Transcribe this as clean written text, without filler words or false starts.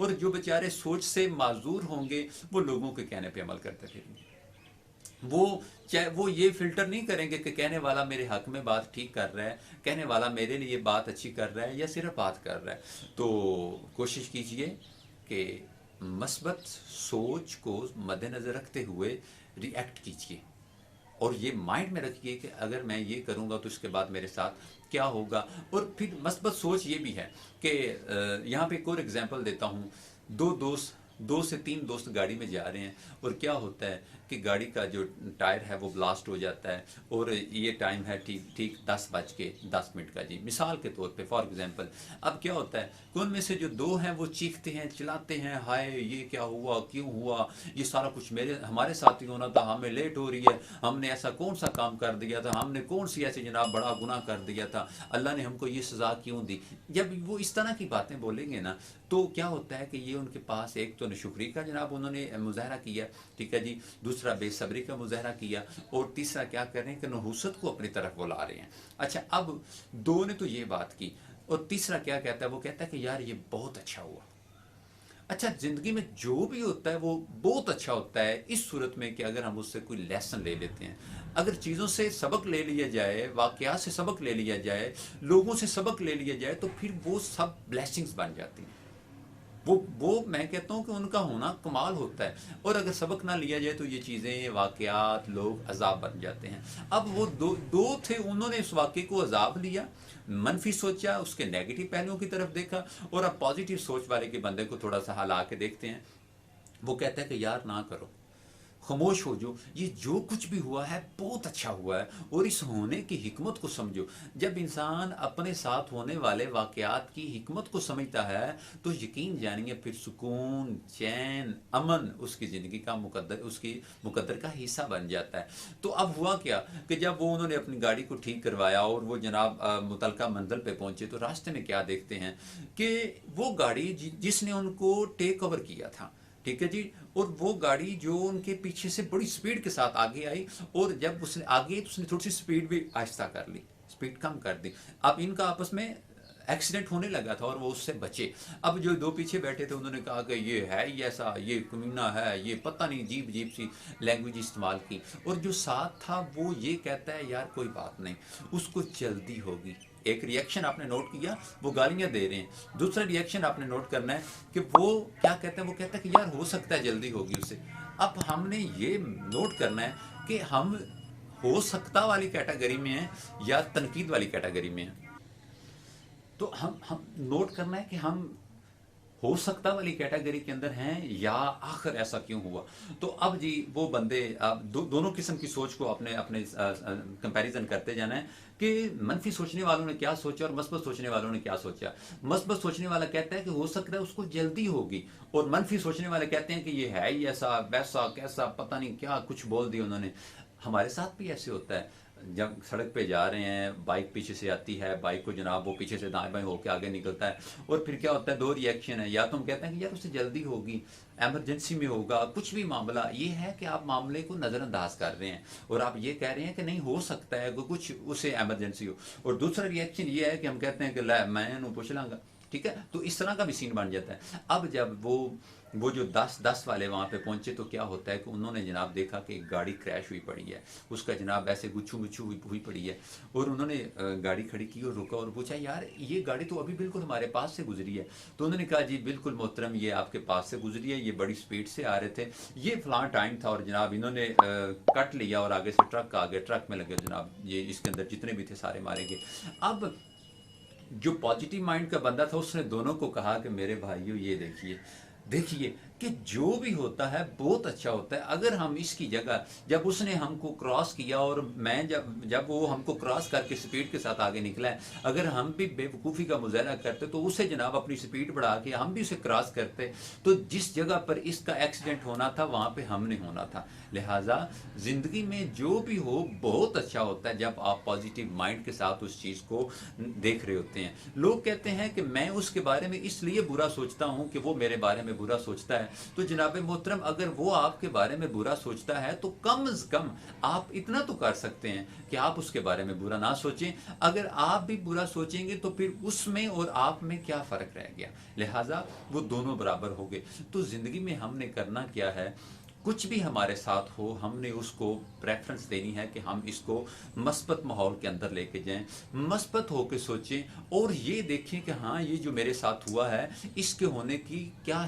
और जो बेचारे सोच से माजूर होंगे वो लोगों के कहने पे अमल करते फिरेंगे। वो चाहे वो ये फिल्टर नहीं करेंगे कि कहने वाला मेरे हक में बात ठीक कर रहा है, कहने वाला मेरे लिए बात अच्छी कर रहा है या सिर्फ बात कर रहा है। तो कोशिश कीजिए कि मस्बत सोच को मद्देनज़र रखते हुए रिएक्ट कीजिए, और ये माइंड में रखिए कि अगर मैं ये करूँगा तो इसके बाद मेरे साथ क्या होगा। और फिर मस्बत सोच ये भी है कि यहाँ पे एक और एग्जांपल देता हूँ। दो से तीन दोस्त गाड़ी में जा रहे हैं, और क्या होता है कि गाड़ी का जो टायर है वो ब्लास्ट हो जाता है, और ये टाइम है ठीक ठीक 10:10 का जी, मिसाल के तौर पे फॉर एग्जांपल। अब क्या होता है कि उनमें से जो दो हैं वो चीखते हैं, चिल्लाते हैं, हाय ये क्या हुआ, क्यों हुआ, ये सारा कुछ हमारे साथ ही होना था, हमें लेट हो रही है, हमने ऐसा कौन सा काम कर दिया था, हमने कौन सी ऐसे जनाब बड़ा गुनाह कर दिया था, अल्लाह ने हमको ये सज़ा क्यों दी। जब वो इस तरह की बातें बोलेंगे ना, तो क्या होता है कि ये उनके पास एक तो नशुक्री का जनाब उन्होंने मुजाहरा किया, ठीक है जी, दूसरा बेसब्री का मुजाहरा किया, और तीसरा क्या कर रहे हैं कि नहुसत को अपनी तरफ बुला रहे हैं। अच्छा, अब दो ने तो ये बात की, और तीसरा क्या कहता है, वो कहता है कि यार ये बहुत अच्छा हुआ। अच्छा, ज़िंदगी में जो भी होता है वो बहुत अच्छा होता है इस सूरत में कि अगर हम उससे कोई लेसन ले लेते हैं, अगर चीज़ों से सबक ले लिया जाए, वाक़यात से सबक ले लिया जाए, लोगों से सबक ले लिया जाए, तो फिर वो सब ब्लेसिंग्स बन जाती हैं। वो मैं कहता हूँ कि उनका होना कमाल होता है। और अगर सबक ना लिया जाए तो ये चीज़ें, वाक़यात, लोग अजाब बन जाते हैं। अब वो दो थे, उन्होंने उस वाक़े को अजाब लिया, मनफी सोचा, उसके नेगेटिव पहलुओं की तरफ देखा, और अब पॉजिटिव सोच वाले के बंदे को थोड़ा सा हिला के देखते हैं। वो कहता है कि यार ना करो, खामोश हो, ये जो कुछ भी हुआ है बहुत अच्छा हुआ है, और इस होने की हिकमत को समझो। जब इंसान अपने साथ होने वाले वाक़यात की हिकमत को समझता है तो यकीन जानिए फिर सुकून, चैन, अमन उसकी ज़िंदगी का उसकी मुकद्दर का हिस्सा बन जाता है। तो अब हुआ क्या कि जब वो उन्होंने अपनी गाड़ी को ठीक करवाया और वो जनाब मुतलका मंजिल पे पहुंचे, तो रास्ते में क्या देखते हैं कि वो गाड़ी जिसने उनको टेक ओवर किया था, ठीक है जी, और वो गाड़ी जो उनके पीछे से बड़ी स्पीड के साथ आगे आई, और जब उसने आगे तो उसने थोड़ी सी स्पीड भी आहिस्ता कर ली, स्पीड कम कर दी। अब इनका आपस में एक्सीडेंट होने लगा था और वो उससे बचे। अब जो दो पीछे बैठे थे उन्होंने कहा कि ये है ही ऐसा, ये कमीना है, ये पता नहीं अजीब अजीब सी लैंग्वेज इस्तेमाल की। और जो साथ था वो ये कहता है यार कोई बात नहीं, उसको जल्दी होगी। एक रिएक्शन आपने नोट किया, वो गालियां दे रहे हैं। दूसरा रिएक्शन आपने नोट करना है कि वो क्या कहता है, वो कहता है कि यार हो सकता है जल्दी होगी उससे। अब हमने ये नोट करना है कि हम हो सकता वाली कैटेगरी में हैं या तनकीद वाली कैटेगरी में हैं। तो हम नोट करना है कि हम हो सकता वाली कैटेगरी के अंदर हैं या आखिर ऐसा क्यों हुआ। तो अब जी वो बंदे दोनों किस्म की सोच को अपने अपने कंपैरिजन करते जाना है कि मनफी सोचने वालों ने क्या सोचा और मस्बत सोचने वालों ने क्या सोचा। मस्बत सोचने वाला कहता है कि हो सकता है उसको जल्दी होगी, और मनफी सोचने वाले कहते हैं कि ये है ही ऐसा, वैसा, कैसा, पता नहीं क्या कुछ बोल दिया उन्होंने। हमारे साथ भी ऐसे होता है, जब सड़क पे जा रहे हैं, बाइक पीछे से आती है, बाइक को जनाब वो पीछे से दाएं बाएं होकर आगे निकलता है, और फिर क्या होता है, दो रिएक्शन है। या तो हम कहते हैं कि यार उससे जल्दी होगी, एमरजेंसी में होगा, कुछ भी मामला। ये है कि आप मामले को नज़रअंदाज कर रहे हैं और आप ये कह रहे हैं कि नहीं हो सकता है कि कुछ उसे एमरजेंसी हो। और दूसरा रिएक्शन ये है कि हम कहते हैं कि ला मैं पूछ लाँगा, ठीक है। तो इस तरह का भी सीन बन जाता है। अब जब वो जो 10 वाले वहाँ पे पहुँचे तो क्या होता है कि उन्होंने जनाब देखा कि एक गाड़ी क्रैश हुई पड़ी है, उसका जनाब ऐसे गुच्छू गुच्छू हुई पड़ी है। और उन्होंने गाड़ी खड़ी की और रुका और पूछा यार ये गाड़ी तो अभी बिल्कुल हमारे पास से गुजरी है। तो उन्होंने कहा जी बिल्कुल मोहतरम, ये आपके पास से गुजरी है, ये बड़ी स्पीड से आ रहे थे, ये फलां टाइम था, और जनाब इन्होंने कट लिया और आगे से ट्रक आ गया, ट्रक में लगे जनाब, ये इसके अंदर जितने भी थे सारे मारे गए। अब जो पॉजिटिव माइंड का बंदा था उसने दोनों को कहा कि मेरे भाइयों ये देखिए देखिए कि जो भी होता है बहुत अच्छा होता है। अगर हम इसकी जगह, जब उसने हमको क्रॉस किया और मैं जब वो हमको क्रॉस करके स्पीड के साथ आगे निकला है, अगर हम भी बेवकूफ़ी का मुजाहरा करते तो उसे जनाब अपनी स्पीड बढ़ा के हम भी उसे क्रॉस करते, तो जिस जगह पर इसका एक्सीडेंट होना था वहाँ पे हमने होना था। लिहाजा ज़िंदगी में जो भी हो बहुत अच्छा होता है जब आप पॉजिटिव माइंड के साथ उस चीज़ को देख रहे होते हैं। लोग कहते हैं कि मैं उसके बारे में इसलिए बुरा सोचता हूँ कि वो मेरे बारे में बुरा सोचता है, تو जनाब मोहतरम अगर वो आपके बारे में बुरा सोचता है तो कम से कम आप इतना तो कर सकते हैं कि आप उसके बारे में बुरा ना सोचें। अगर आप भी बुरा सोचेंगे तो फिर उसमें और आप में क्या फ़र्क रह गया, लिहाजा वो दोनों बराबर हो गए। तो ज़िंदगी में हमने करना क्या है, कुछ भी हमारे साथ हो हमने उसको प्रेफरेंस देनी है कि हम इसको मस्बत माहौल के अंदर लेके जाएं, मस्बत होकर सोचें और ये देखें कि हाँ ये जो मेरे साथ हुआ है इसके होने की क्या